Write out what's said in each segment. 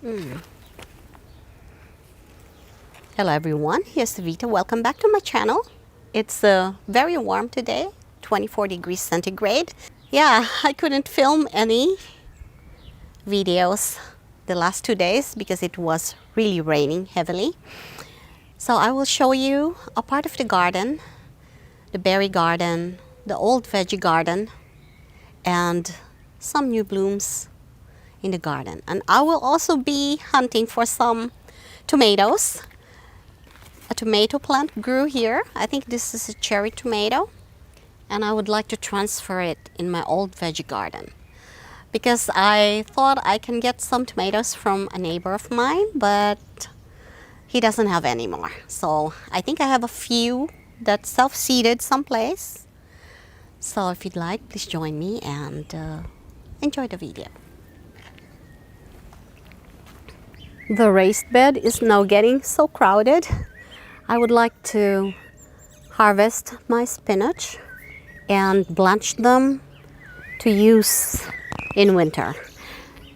Mm. Hello everyone, here's Evita. Welcome back to my channel. It's very warm today, 24 degrees centigrade. Yeah, I couldn't film any videos the last 2 days because it was really raining heavily. So I will show you a part of the garden, the berry garden, the old veggie garden, and some new blooms in the garden. And I will also be hunting for some tomatoes. A tomato plant grew here. I think this is a cherry tomato, and I would like to transfer it in my old veggie garden because I thought I can get some tomatoes from a neighbor of mine, but he doesn't have any more. So I think I have a few that's self-seeded someplace. So if you'd like, please join me and enjoy the video. The raised bed is now getting so crowded. I would like to harvest my spinach and blanch them to use in winter.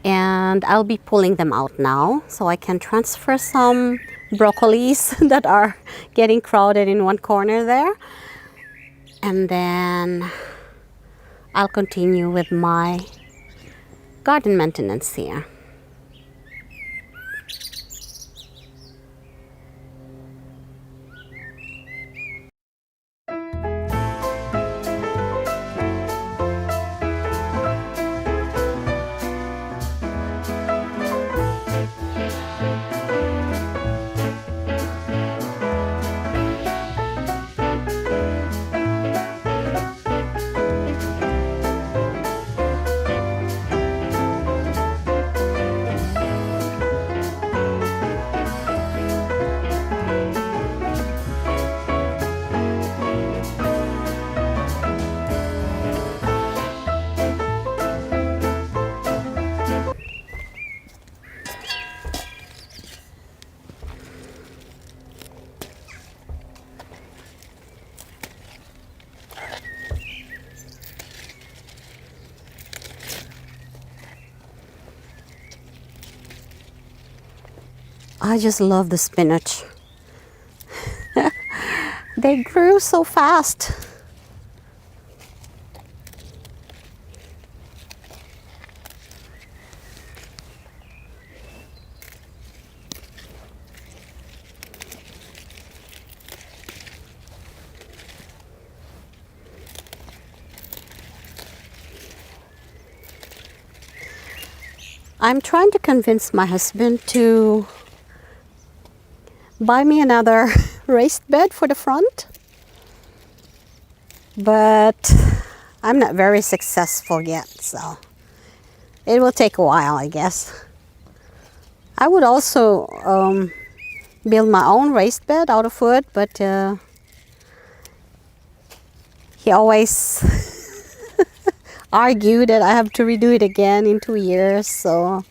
And I'll be pulling them out now so I can transfer some broccolis that are getting crowded in one corner there. And then I'll continue with my garden maintenance here. I just love the spinach. They grew so fast. I'm trying to convince my husband to buy me another raised bed for the front, but I'm not very successful yet, so it will take a while, I guess. I would also build my own raised bed out of wood, but he always argued that I have to redo it again in 2 years, so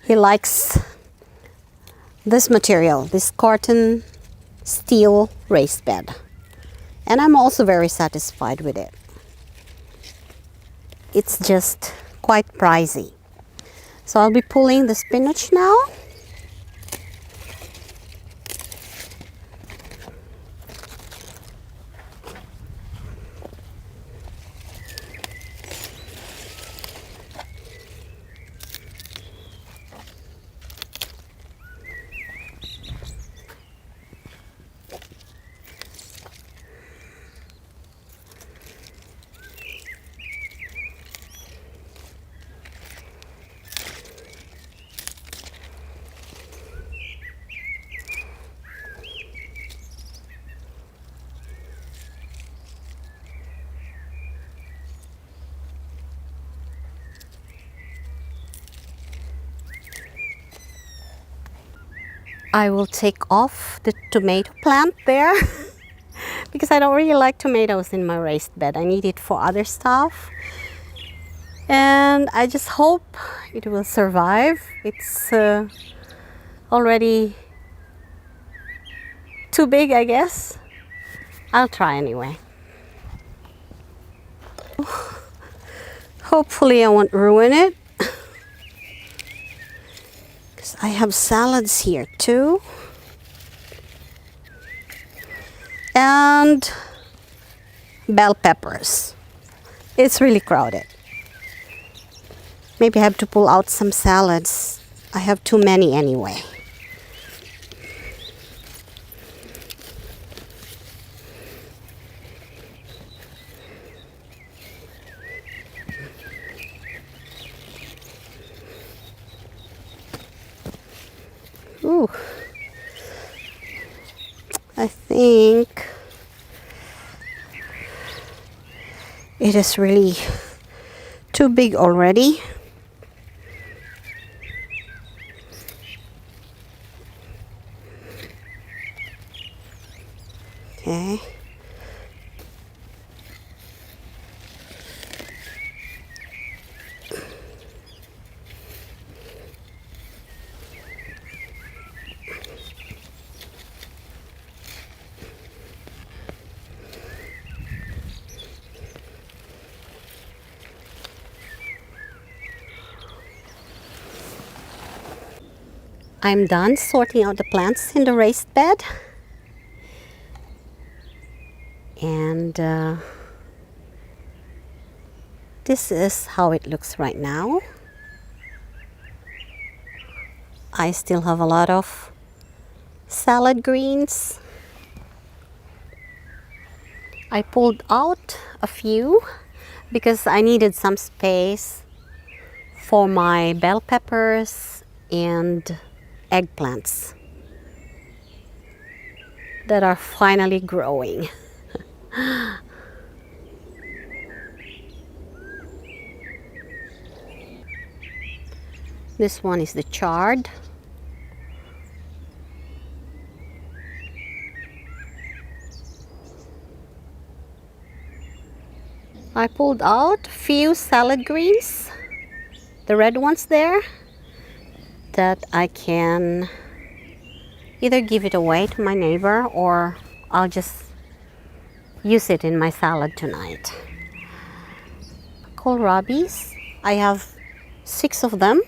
he likes this material, this cotton steel raised bed, and I'm also very satisfied with it. It's just quite pricey. So I'll be pulling the spinach now. I will take off the tomato plant there because I don't really like tomatoes in my raised bed. I need it for other stuff, and I just hope it will survive. It's already too big, I guess. I'll try anyway. Hopefully I won't ruin it. 'Cause I have salads here too. And bell peppers. It's really crowded. Maybe I have to pull out some salads. I have too many anyway. Ooh. I think it is really too big already. Okay. I'm done sorting out the plants in the raised bed. And this is how it looks right now. I still have a lot of salad greens. I pulled out a few because I needed some space for my bell peppers and eggplants that are finally growing. This one is the chard. I pulled out a few salad greens, the red ones there, that I can either give it away to my neighbor or I'll just use it in my salad tonight. Kohlrabis, I have 6 of them.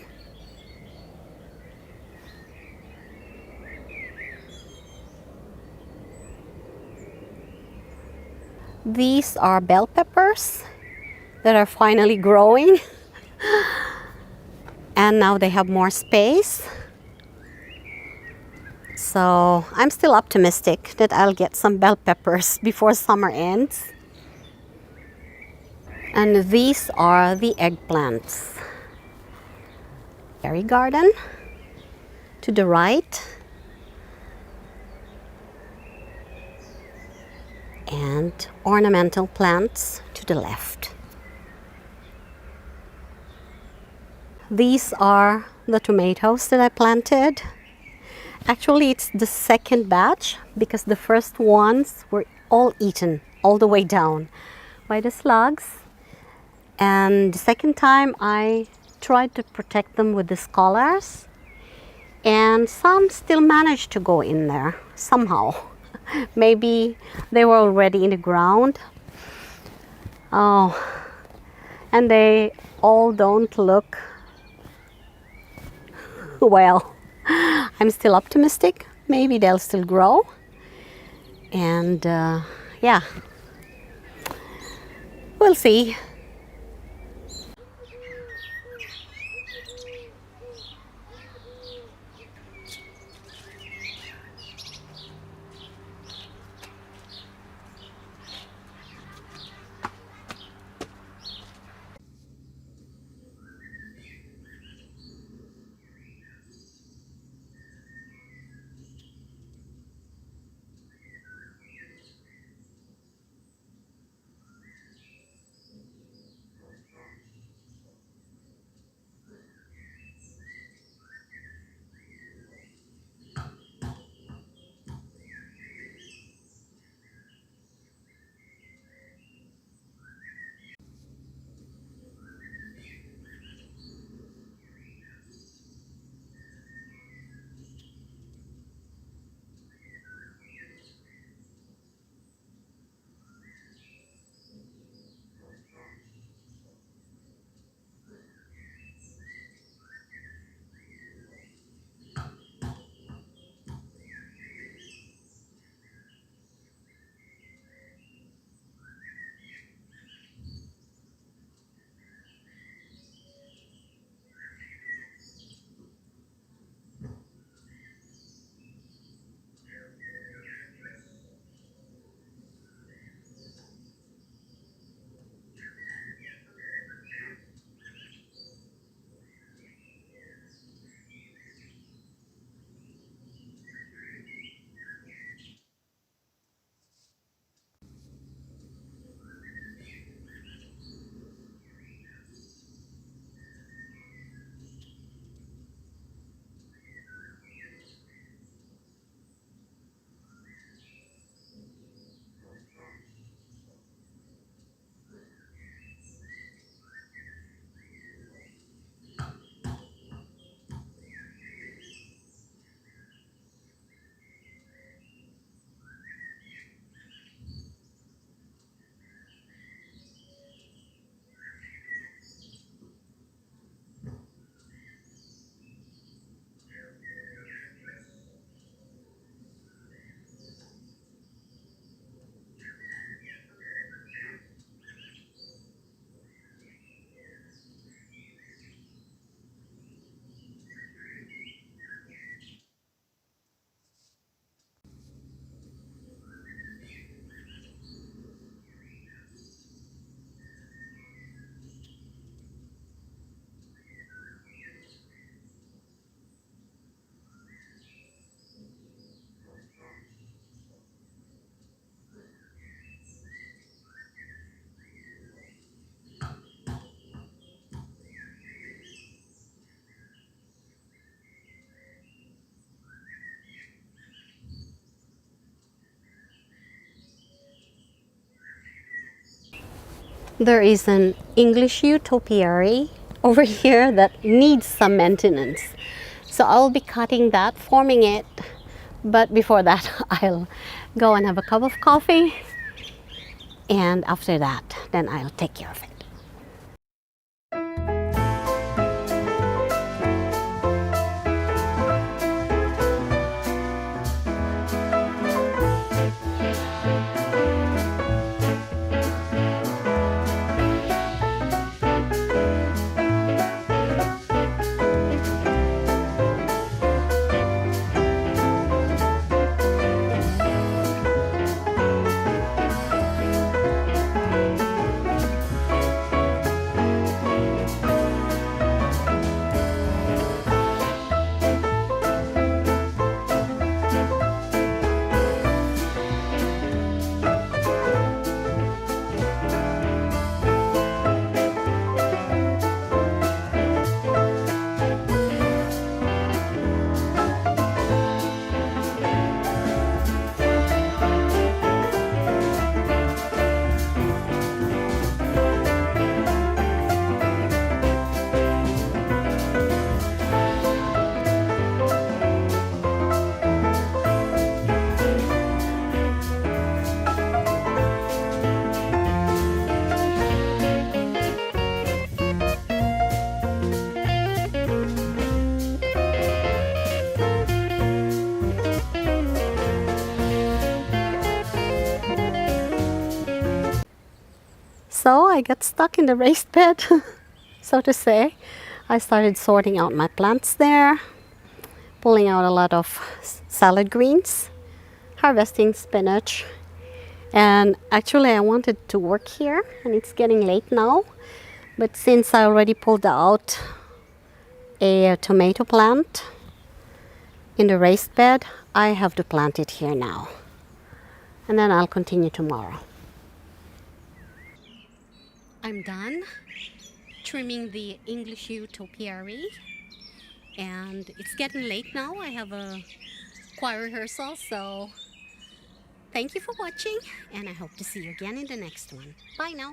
These are bell peppers that are finally growing. And now they have more space. So I'm still optimistic that I'll get some bell peppers before summer ends. And these are the eggplants. Berry garden to the right. And ornamental plants to the left. These are the tomatoes that I planted. Actually, it's the second batch because the first ones were all eaten all the way down by the slugs. And the second time I tried to protect them with the scholars, and some still managed to go in there somehow. Maybe they were already in the ground. Oh, and they all don't look well. I'm still optimistic. Maybe they'll still grow. And yeah, we'll see. There is an English utopiary over here that needs some maintenance. So I'll be cutting that, forming it. But before that, I'll go and have a cup of coffee. And after that, then I'll take care of it. So I got stuck in the raised bed, so to say. I started sorting out my plants there, pulling out a lot of salad greens, harvesting spinach. And actually I wanted to work here, and it's getting late now. But since I already pulled out a tomato plant in the raised bed, I have to plant it here now. And then I'll continue tomorrow. I'm done trimming the English utopiary, and it's getting late now. I have a choir rehearsal, so thank you for watching, and I hope to see you again in the next one. Bye now.